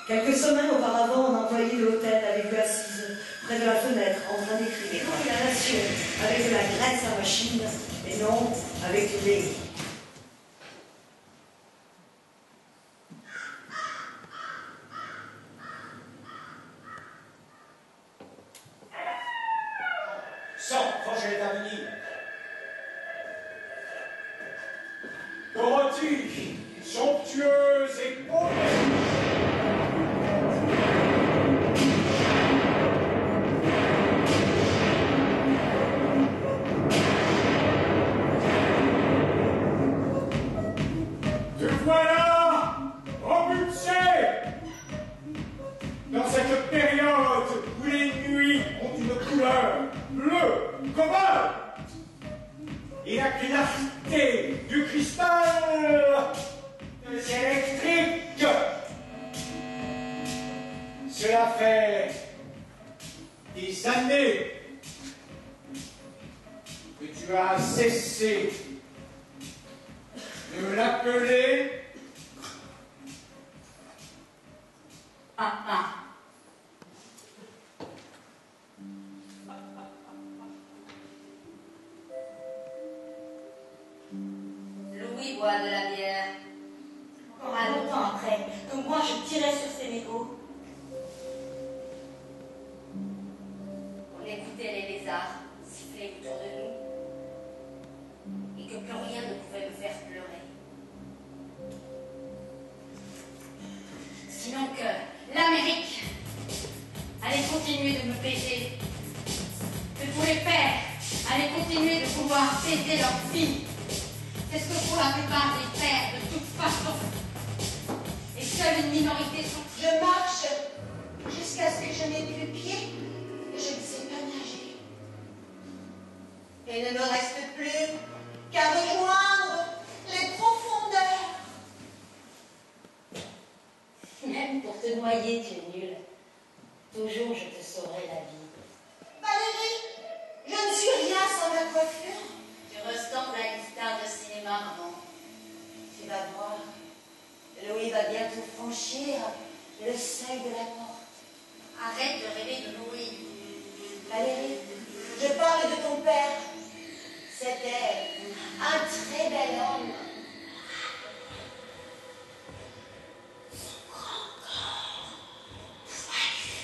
Quelques semaines auparavant, un employé de l'hôtel l'avait vu assise près de la fenêtre en train d'écrire la nation avec de la graisse à machine et non avec du lait. Sans projet d'avenir. Dorothée, somptueuse et polie. Te voilà propulsé dans cette période où les nuits ont une couleur bleue, cobalt, et la clarté du cristal électrique. Cela fait des années que tu as cessé de l'appeler Louis boit de la bière. Encore à longtemps après, que moi je tirais sur ses mégots. On écoutait les lézards siffler autour de nous et que plus rien ne pouvait me faire pleurer. Sinon que l'Amérique allait continuer de me baiser, que tous les pères allaient continuer de vouloir baiser leurs filles. C'est ce que font la plupart des pères de toute façon. Et seule une minorité sont... Je marche jusqu'à ce que je n'ai plus pied et je ne sais pas nager. Et il ne me reste plus qu'à rejoindre les profondeurs. Même pour te noyer, tu es nul. Toujours je te saurai la vie. Valérie, je ne suis rien sans ma coiffure. Tu ressembles à une star de cinéma, maman. Tu vas voir, Louis va bientôt franchir le seuil de la porte. Arrête de rêver de Louis. Valérie, je parle de ton père. C'était un très bel homme. Son grand corps poilu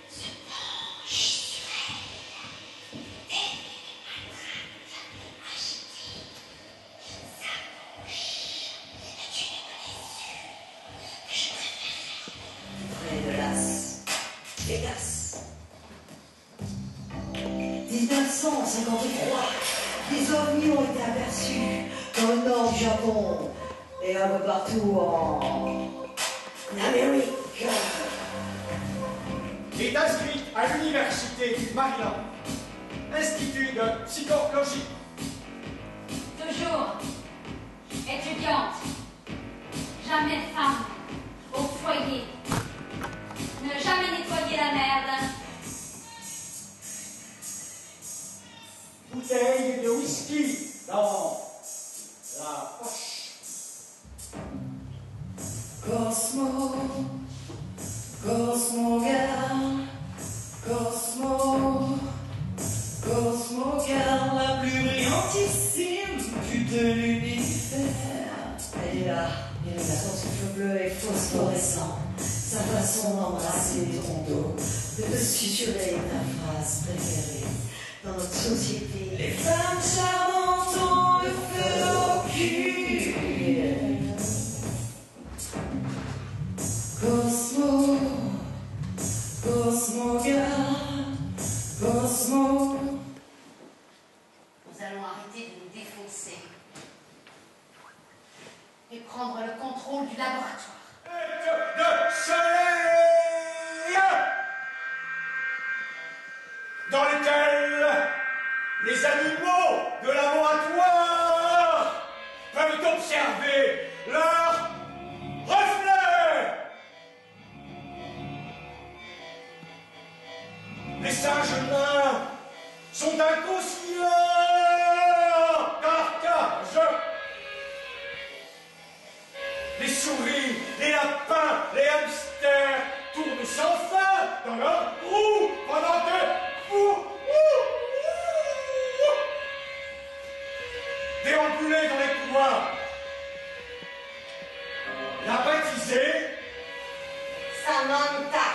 se penche sur elle et l'attrape agitée. Sa bouche est une blessure que je préfère. Près de l'As, Vegas. 1953, des ovnis ont été aperçus dans le nord du Japon et un peu partout en Amérique. Il est inscrit à l'université du Maryland, Institut de psychologie. Toujours étudiante. Jamais femme. Au foyer. Ne jamais nettoyer la merde. Bouteille de whisky dans la poche. Cosmo, Cosmo Girl, Cosmo, Cosmo Girl, la plus brillantissime vue de l'univers. Elle est là, il a son souffle bleu et phosphorescent, sa façon d'embrasser ton dos, de te susurrer ta phrase préférée. Dans notre société, les femmes charmantes ont le feu au cul. Cosmo, Cosmo Girl, Cosmo. Nous allons arrêter de nous défoncer. Et prendre le contrôle du laboratoire. De soleil dans lequel les animaux de laboratoire peuvent observer leur reflet. Les singes nains sont inconscients car cages. Les souris, les lapins, les déambuler dans les couloirs, la baptiser, Samantha.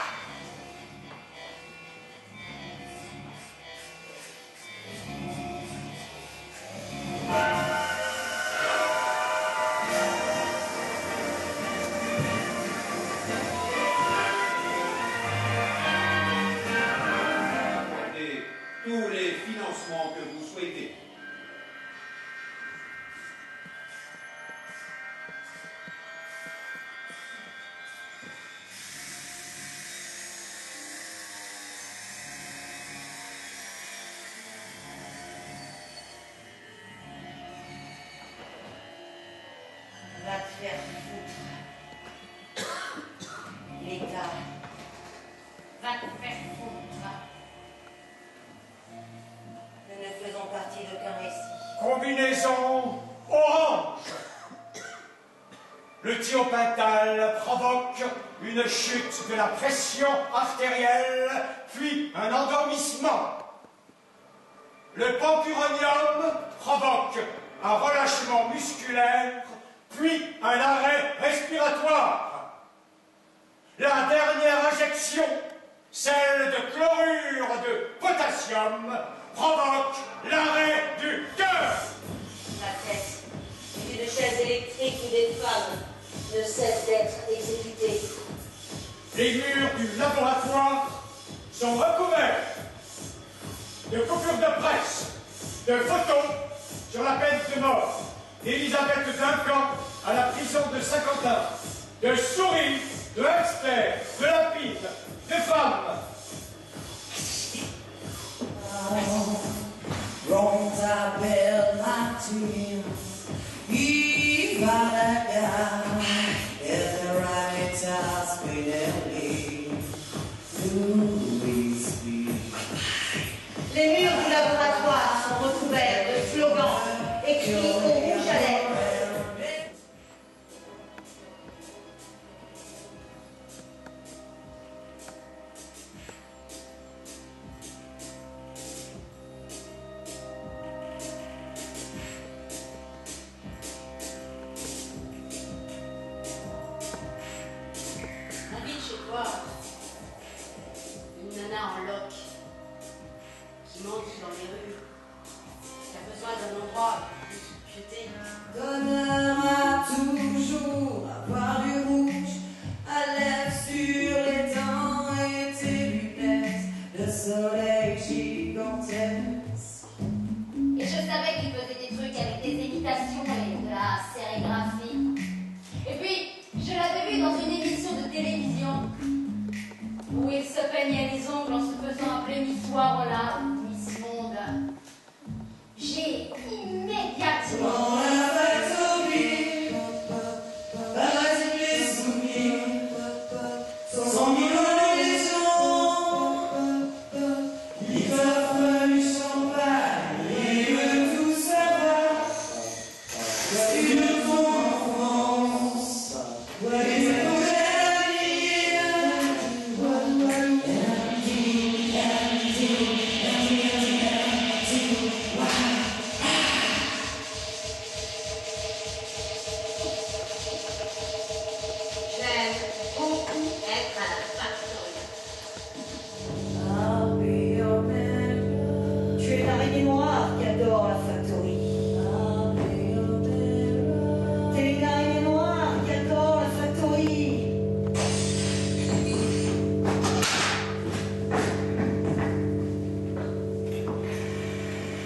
Et tous les financements que vous souhaitez. Va te faire foutre. L'État. Va te faire foutre. Nous ne faisons partie d'aucun récit. combinaison orange. Le thiopental provoque une chute de la pression artérielle, puis un endormissement. Le pampuronium provoque un relâchement musculaire, puis un arrêt respiratoire. La dernière injection, celle de chlorure de potassium, provoque l'arrêt du cœur. La tête, une chaise électrique où des femmes ne cessent d'être exécutées. Les murs du laboratoire sont recouverts de coupures de presse, de photos sur la peine de mort d'Elisabeth Duncan à la prison de Saint-Quentin, de souris, de hamsters, de lapides, de femmes. Pronta per mattina, Ivanaga, e the right spinelli, Louis. Les murs du laboratoire sont recouverts de slogans écrits au rouge à lèvres. Habite chez toi une nana en loque qui mendie dans les rues, qui a besoin d'un endroit où se jeter. Donnera toujours à boire du rouge, à lèvres sur les dents et tes lunettes de soleil gigantesque. Et je savais qu'il faisait des trucs avec des imitations et de la sérigraphie. Et puis, je l'avais vu dans une émission de télévision où il se peignait les ongles en se faisant appeler Miss Warola ou Miss Monde. J'ai immédiatement... Dans la factory, parasite les souvenirs, sans millions de gens, il t'a fallu champagne et veut tout savoir. Une ton enfance, et tes J'aime beaucoup être à la factory. I'll be your man. Tu es l'araignée noire qui adore la factory. I'll be your man. T'es une araignée noire qui adore la factory.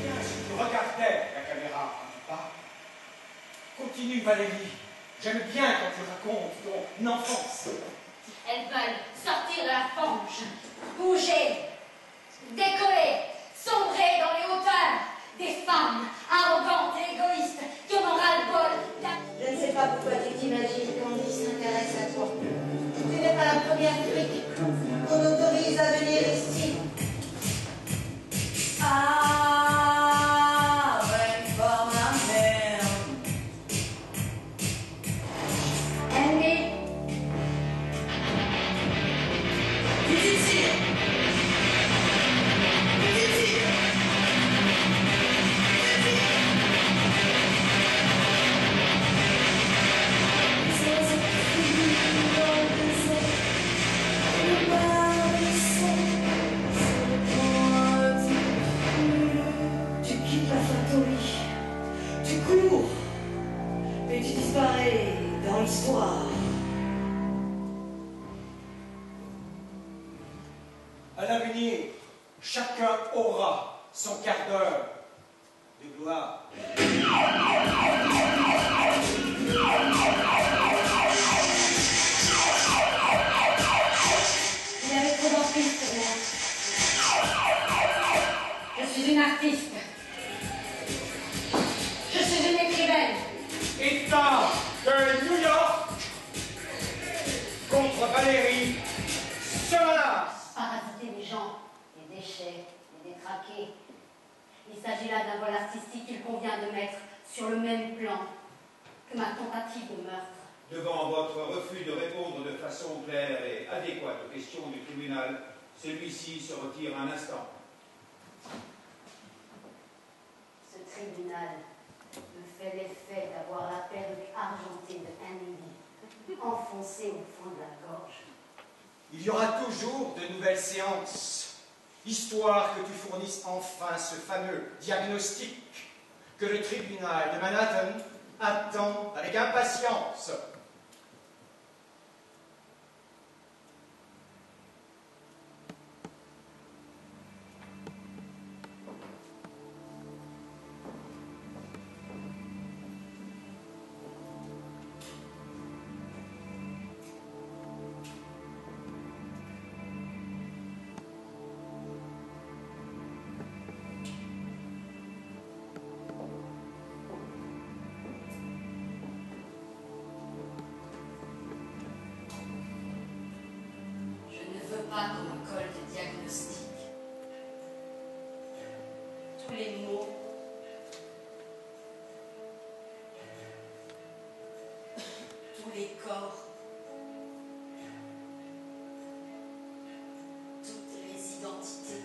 Bien, si tu regardais la caméra, pas. Continue, Valérie. J'aime bien quand tu racontes ton enfance. Elles veulent sortir de la fange, bouger, décoller, sombrer dans les hauteurs. Des femmes arrogantes et égoïstes qui en ont ras-le-bol. Je ne sais pas pourquoi tu t'imagines qu'Andy s'intéresse à toi. Tu n'es pas la première truc qu'on autorise à venir ici. Ah, went for my man. Andy, Petit tir. folie. Tu cours, et tu disparais dans l'histoire. À l'avenir, chacun aura son quart d'heure de gloire. Il y avait trop d'emprise sur moi. Je suis une artiste. Je suis une écrivaine. État de New York contre Valérie Samaras. Parasiter les gens, les déchets, les détraquer. Il s'agit là d'un vol artistique qu'il convient de mettre sur le même plan que ma tentative de meurtre. Devant votre refus de répondre de façon claire et adéquate aux questions du tribunal, celui-ci se retire un instant. Ce tribunal me fait l'effet d'avoir la perruque argentée de Emily enfoncée au fond de la gorge. Il y aura toujours de nouvelles séances, histoire que tu fournisses enfin ce fameux diagnostic que le tribunal de Manhattan attend avec impatience. Pas qu'on me colle de diagnostic. Tous les mots, tous les corps, toutes les identités.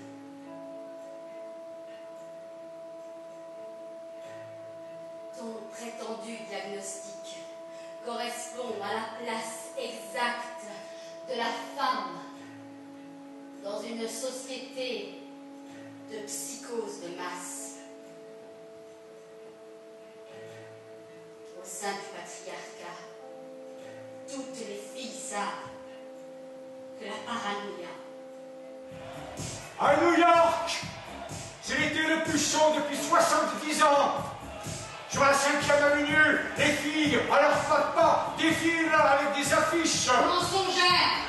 Ton prétendu diagnostic correspond à la place exacte de la femme dans une société de psychose de masse. Au sein du patriarcat, toutes les filles savent que la paranoïa. À New York, c'est l'été le plus chaud depuis 70 ans. Sur la 5e avenue, les filles, à leur papa, défilent avec des affiches. Mensongère!